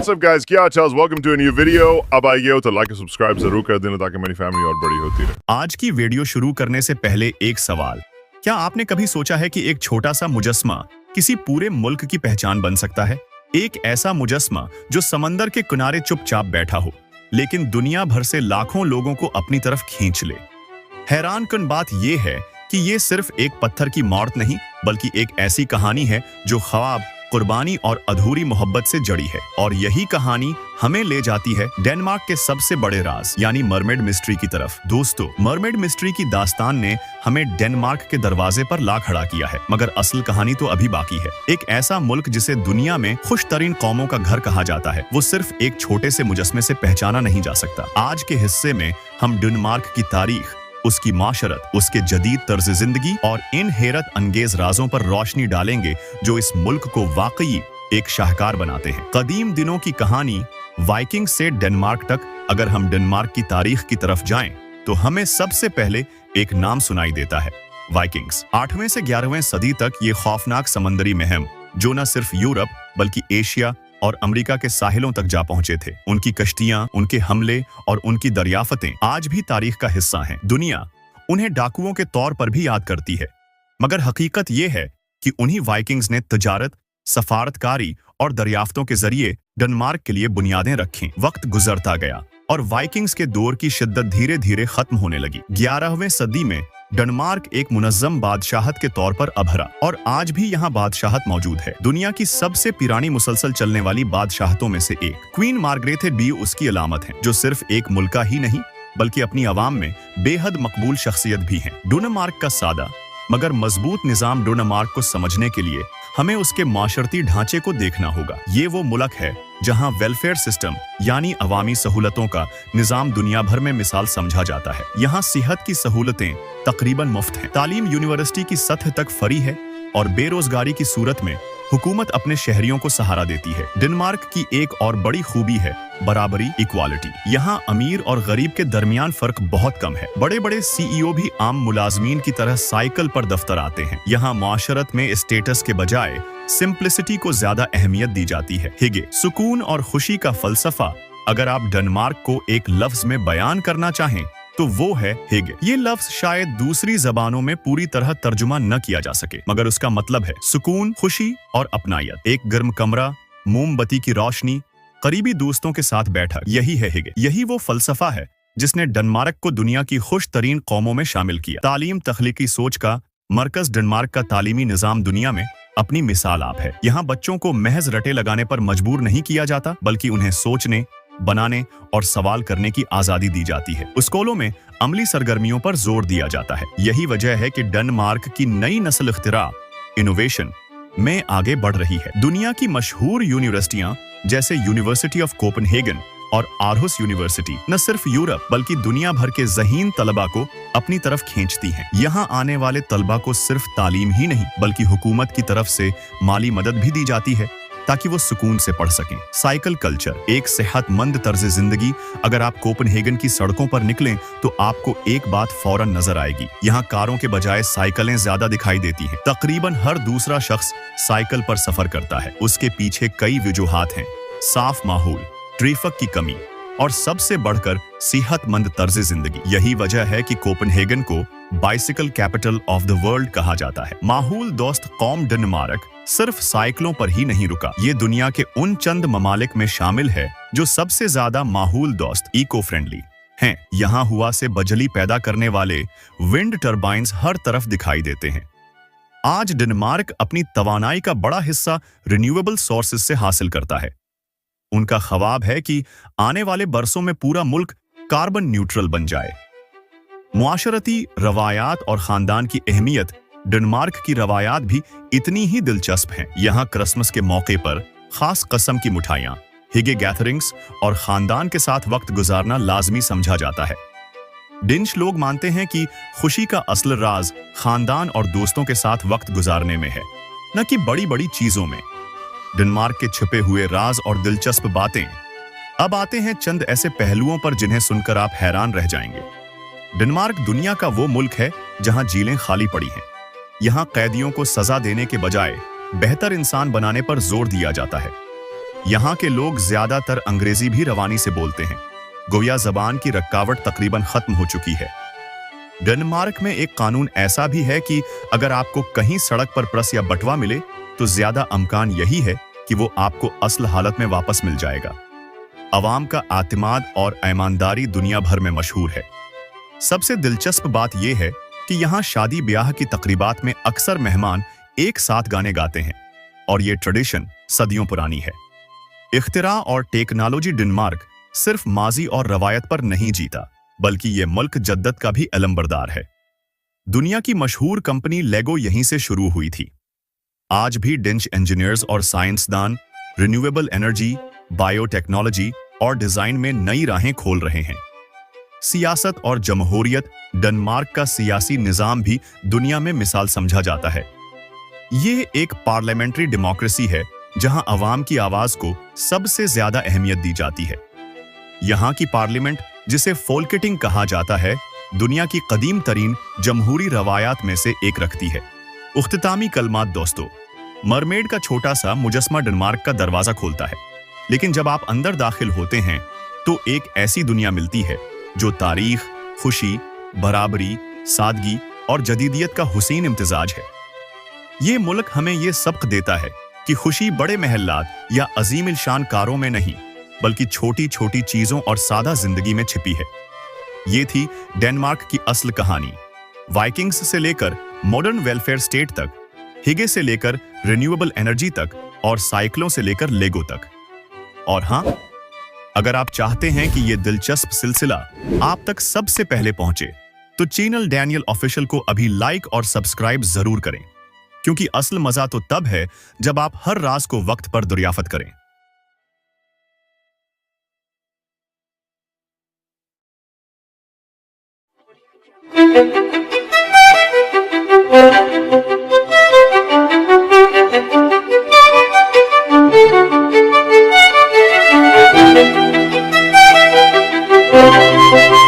What's up guys, क्या चाल? Welcome to a new video. अब आइए हो तो लाइक और सब्सक्राइब जरूर कर देना ताकि मेरी फैमिली और बड़ी होती रहे। आज की वीडियो शुरू करने से पहले एक सवाल। क्या आपने कभी सोचा है कि एक छोटा सा मुजस्मा किसी पूरे मुल्क की पहचान बन सकता है? एक ऐसा मुजस्मा जो समंदर के किनारे चुपचाप बैठा हो, लेकिन दुनिया भर से लाखों लोगों को अपनी तरफ खींच ले। हैरानकुन बात यह है कि ये सिर्फ एक पत्थर की मौत नहीं, बल्कि एक ऐसी कहानी है जो ख्वाब, कुर्बानी और अधूरी मोहब्बत से जड़ी है। और यही कहानी हमें ले जाती है डेनमार्क के सबसे बड़े राज यानी मरमेड मिस्ट्री की तरफ। दोस्तों, मरमेड मिस्ट्री की दास्तान ने हमें डेनमार्क के दरवाजे पर ला खड़ा किया है, मगर असल कहानी तो अभी बाकी है। एक ऐसा मुल्क जिसे दुनिया में खुश तरीन कौमों का घर कहा जाता है, वो सिर्फ एक छोटे से मुजस्मे से पहचाना नहीं जा सकता। आज के हिस्से में हम डेनमार्क की तारीख, उसकी माशरत, उसके जदीद तर्ज जिंदगी और इन हैरत अंगेज राजों पर रोशनी डालेंगे जो इस मुल्क को वाकई एक शाहकार बनाते हैं। कदीम दिनों की कहानी वाइकिंग से डेनमार्क तक। अगर हम डेनमार्क की तारीख की तरफ जाएं तो हमें सबसे पहले एक नाम सुनाई देता है, वाइकिंग्स। 8वीं से 11वीं सदी तक ये खौफनाक समंदरी मुहिम जो न सिर्फ यूरोप बल्कि एशिया और अमेरिका के साहिलों तक जा पहुंचे थे। उनकी कश्तियां, उनके हमले और उनकी दरियाफतें आज भी तारीख का हिस्सा हैं। दुनिया उन्हें डाकुओं के तौर पर भी याद करती है, मगर हकीकत यह है कि उन्हीं वाइकिंग्स ने तजारत, सफारतकारी और दरियाफ्तों के जरिए डेनमार्क के लिए बुनियादें रखीं। वक्त गुजरता गया और वाइकिंग्स के दौर की शिद्दत धीरे धीरे खत्म होने लगी। 11वीं सदी में डेनमार्क एक मुनज़्ज़म बादशाहत के तौर पर अभरा और आज भी यहाँ बादशाहत मौजूद है। दुनिया की सबसे पुरानी मुसलसल चलने वाली बादशाहतों में से एक क्वीन मार्गरेट भी उसकी अलामत है, जो सिर्फ एक मुल्का ही नहीं बल्कि अपनी आवाम में बेहद मकबूल शख्सियत भी है। डेनमार्क का सादा मगर मजबूत निजाम डेनमार्क को समझने के लिए हमें उसके माशरती ढांचे को देखना होगा। ये वो मुल्क है जहां वेलफेयर सिस्टम यानी अवामी सहूलतों का निजाम दुनिया भर में मिसाल समझा जाता है। यहाँ सेहत की सहूलतें तकरीबन मुफ्त हैं, तालीम यूनिवर्सिटी की सतह तक फ्री है और बेरोजगारी की सूरत में हुकूमत अपने शहरियों को सहारा देती है। डेनमार्क की एक और बड़ी खूबी है बराबरी, इक्वालिटी। यहाँ अमीर और गरीब के दरमियान फर्क बहुत कम है। बड़े बड़े सीईओ भी आम मुलाजमीन की तरह साइकिल पर दफ्तर आते हैं। यहाँ माशरत में स्टेटस के बजाय सिंप्लिसिटी को ज्यादा अहमियत दी जाती है। हिगे, सुकून और खुशी का फलसफा अगर आप डेनमार्क को एक लफ्ज में बयान करना चाहें तो वो है हिगे। ये लफ्ज शायद दूसरी जबानों में पूरी तरह तर्जुमा न किया जा सके, मगर उसका मतलब है सुकून, खुशी और अपनायत। एक गर्म कमरा, मोमबत्ती की रोशनी, करीबी दोस्तों के साथ बैठक, यही है हिगे। यही वो फलसफा है जिसने डेनमार्क को दुनिया की खुश तरीन कौमों में शामिल किया। तालीम, तख्लीकी सोच का मरकज डेनमार्क का तालीमी निजाम दुनिया में अपनी मिसाल आप है। यहाँ बच्चों को महज रटे लगाने पर मजबूर नहीं किया जाता, बल्कि उन्हें सोचने, बनाने और सवाल करने की आजादी दी जाती है। स्कूलों में अमली सरगर्मियों पर जोर दिया जाता है। यही वजह है कि डेनमार्क की नई नस्ल इख्तिरा, इनोवेशन में आगे बढ़ रही है। दुनिया की मशहूर यूनिवर्सिटियां जैसे यूनिवर्सिटी ऑफ कोपेनहेगन और आरहुस यूनिवर्सिटी न सिर्फ यूरोप बल्कि दुनिया भर के ज़हीन तलबा को अपनी तरफ खींचती हैं। यहाँ आने वाले तलबा को सिर्फ तालीम ही नहीं बल्कि हुकूमत की तरफ से माली मदद भी दी जाती है ताकि वो सुकून से पढ़ सकें। साइकिल कल्चर, एक सेहतमंद तर्ज जिंदगी। अगर आप कोपेनहेगन की सड़कों पर निकलें तो आपको एक बात फौरन नजर आएगी, यहाँ कारों के बजाय साइकिलें ज्यादा दिखाई देती हैं। तकरीबन हर दूसरा शख्स साइकिल पर सफर करता है। उसके पीछे कई वजूहात हैं, साफ माहौल, ट्रैफिक की कमी और सबसे बढ़कर सेहतमंद तर्ज जिंदगी। यही वजह है कि कोपेनहेगन को bicycle capital of the world कहा जाता है। माहौल दोस्त कौम डेनमार्क सिर्फ साइकिलों पर ही नहीं रुका, ये दुनिया के उन चंद ममालिक में शामिल है जो सबसे ज्यादा माहौल दोस्त, इको फ्रेंडली हैं। यहाँ हवा से बिजली पैदा करने वाले विंड टर्बाइन्स हर तरफ दिखाई देते हैं। आज डेनमार्क अपनी तवानाई का बड़ा हिस्सा रिन्यूएबल सोर्सेज से हासिल करता है। उनका ख्वाब है कि आने वाले बरसों में पूरा मुल्क कार्बन न्यूट्रल बन जाए। मुआशरती रवायात और खानदान की अहमियत, डेनमार्क की रवायात भी इतनी ही दिलचस्प हैं। यहाँ क्रिसमस के मौके पर खास कस्म की मिठाइयाँ, हिगे गैदरिंग्स और खानदान के साथ वक्त गुजारना लाजमी समझा जाता है। डेनिश लोग मानते हैं कि खुशी का असल राज खानदान और दोस्तों के साथ वक्त गुजारने में है, न कि बड़ी बड़ी चीजों में। डेनमार्क के छिपे हुए राज और दिलचस्प बातें। अब आते हैं चंद ऐसे पहलुओं पर जिन्हें सुनकर आप हैरान रह जाएंगे। डेनमार्क दुनिया का वो मुल्क है जहां जेलें खाली पड़ी हैं। यहाँ कैदियों को सजा देने के बजाय बेहतर इंसान बनाने पर जोर दिया जाता है। यहाँ के लोग ज्यादातर अंग्रेजी भी रवानी से बोलते हैं। गोया जबान की रक्कावट तकरीबन खत्म हो चुकी है। डेनमार्क में एक कानून ऐसा भी है कि अगर आपको कहीं सड़क पर प्रस या बटवा मिले तो ज्यादा अमकान यही है कि वो आपको असल हालत में वापस मिल जाएगा। अवाम का आतिमाद और ईमानदारी दुनिया भर में मशहूर है। सबसे दिलचस्प बात यह है कि यहाँ शादी ब्याह की तकरीबात में अक्सर मेहमान एक साथ गाने गाते हैं और ये ट्रेडिशन सदियों पुरानी है। इख्तिरा और टेक्नोलॉजी डेनमार्क सिर्फ माजी और रवायत पर नहीं जीता, बल्कि ये मुल्क जद्दत का भी अलंबरदार है। दुनिया की मशहूर कंपनी लेगो यहीं से शुरू हुई थी। आज भी डेंच इंजीनियर्स और साइंसदान रिन्यूएबल एनर्जी, बायोटेक्नोलॉजी और डिजाइन में नई राहें खोल रहे हैं। सियासत और जमहूरियत, डेनमार्क का सियासी निजाम भी दुनिया में मिसाल समझा जाता है। ये एक पार्लियामेंट्री डेमोक्रेसी है जहां अवाम की आवाज को सबसे ज्यादा अहमियत दी जाती है। यहाँ की पार्लियामेंट, जिसे फोल्केटिंग कहा जाता है, दुनिया की कदीम तरीन जमहूरी रवायात में से एक रखती है। उख्तितामी कलमात दोस्तों, मरमेड का छोटा सा मुजस्मा डेनमार्क का दरवाजा खोलता है, लेकिन जब आप अंदर दाखिल होते हैं तो एक ऐसी दुनिया मिलती है जो तारीख, खुशी, बराबरी, सादगी और जदीदियत का हुसैन इम्तिजाज है। ये मुल्क हमें ये सबक देता है कि खुशी बड़े महल्लात या अजीम इल्शान कारों में नहीं, बल्कि छोटी छोटी चीजों और सादा जिंदगी में छिपी है। ये थी डेनमार्क की असल कहानी। वाइकिंग्स से लेकर मॉडर्न वेलफेयर स्टेट तक, हिगे से लेकर रिन्यूएबल एनर्जी तक और साइक्लों से लेकर लेगो तक। और हाँ, अगर आप चाहते हैं कि ये दिलचस्प सिलसिला आप तक सबसे पहले पहुंचे तो चैनल डैनियल ऑफिशियल को अभी लाइक और सब्सक्राइब जरूर करें, क्योंकि असल मजा तो तब है जब आप हर राज को वक्त पर दरियाफत करें।